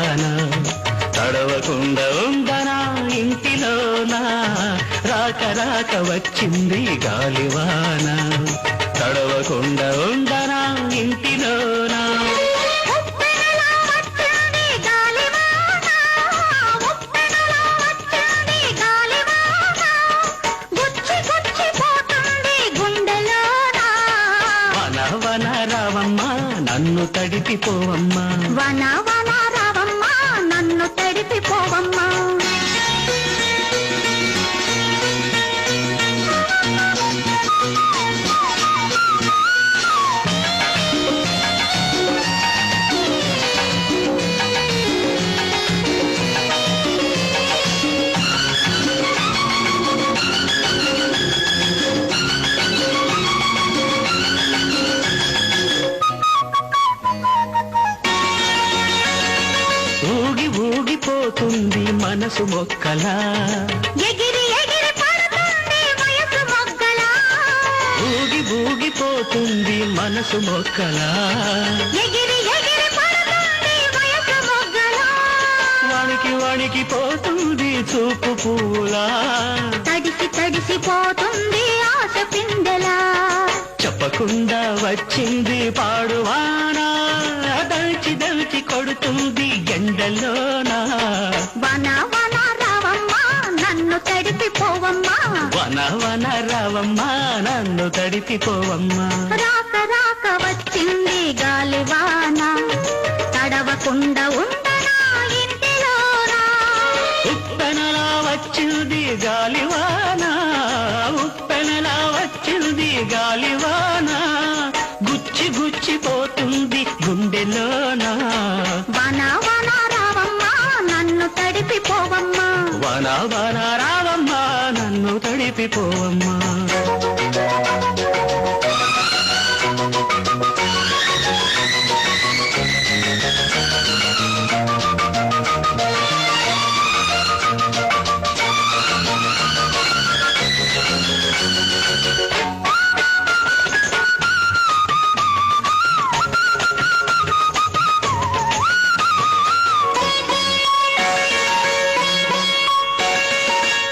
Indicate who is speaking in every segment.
Speaker 1: గాలివాన తడవకుండా ఉండనా ఇంటిలోనా రాక రాక వచ్చింది గాలివాన తడవకుండా ఉండనా ఇంటిలోనా వన రావమ్మా నన్ను తడిపిపోవమ్మా
Speaker 2: వన వన రావమ్మా నన్ను తడిపిపోవమ్మా
Speaker 1: ఊగి ఊగిపోతుంది మనసు మొక్కలా
Speaker 2: ఎగిరి ఎగిరి పడుతుంది వయసు మొగ్గలా
Speaker 1: ఊగి ఊగిపోతుంది మనసు మొక్కలా
Speaker 2: ఎగిరి ఎగిరి పడుతుంది వయసు మొగ్గలా
Speaker 1: వణికి వణికిపోతుంది చూపు పూలా
Speaker 2: తడిసి తడిసిపోతుంది ఆశ పిందెలా
Speaker 1: చెప్పకుండా వచ్చింది పాడువానా దల్చి దల్చి కొడుతుంది ఎండలోనా
Speaker 2: వన వన రావమ్మా నన్ను తడిపిపోవమ్మా
Speaker 1: వన వన రావమ్మా నన్ను తడిపిపోవమ్మా
Speaker 2: రాక రాక వచ్చింది గాలివాన తడవకుండా ఉండనా ఇంటిలోనా
Speaker 1: ఉప్పెనలా వచ్చింది గాలివాన ఉప్పెనలా వచ్చింది గాలివాన గుచ్చి గుచ్చిపోతుంది గుండెలోనా
Speaker 2: వన వన రావమ్మా నన్ను తడిపిపోవమ్మా
Speaker 1: వన వన రావమ్మా నన్ను తడిపిపోవమ్మా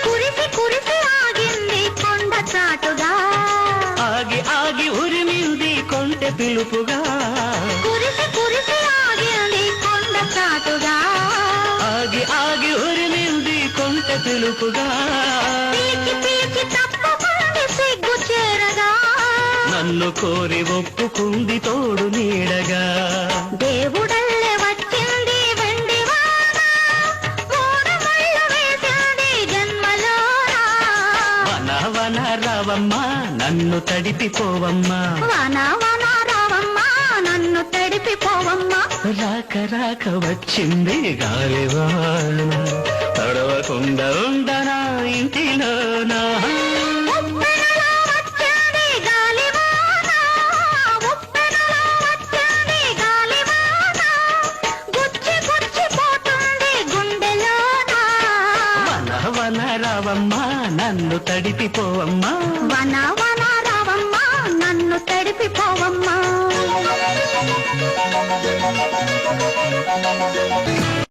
Speaker 2: కురిసి కురిసి ఆగింది కొండ చాటుగా
Speaker 1: ఆగి ఆగి ఉరిమింది కొంటె పిలుపుగా
Speaker 2: కురిసి కురిసి ఆగింది కొండ చాటుగా
Speaker 1: ఆగి ఆగి ఉరిమింది కొంటె పిలుపుగా
Speaker 2: పీకి పీకి తప్పుకుంది సిగ్గు చేరగా
Speaker 1: నన్ను కోరి ఒప్పుకుంది తోడు నీడగా
Speaker 2: దేవుడల్లే వచ్చింది వెండి వాన మూడు ముళ్ళు వేసింది జన్మలోనా
Speaker 1: వన వన రావమ్మా నన్ను తడిపిపోవమ్మా
Speaker 2: వన వన రావమ్మా నన్ను తడిపిపోవమ్మా
Speaker 1: రాక రాక వచ్చింది గాలివాన తడవకుండా ఉండనా ఇంటిలోనా
Speaker 2: ఉప్పెనలా వచ్చింది గాలివాన ఉప్పెనలా వచ్చింది గాలివాన గుచ్చి గుచ్చిపోతుంది గుండెలోనా
Speaker 1: వన వన రావమ్మా నన్ను తడిపిపోవమ్మా
Speaker 2: వన వన రావమ్మా నన్ను తడిపిపోవమ్మా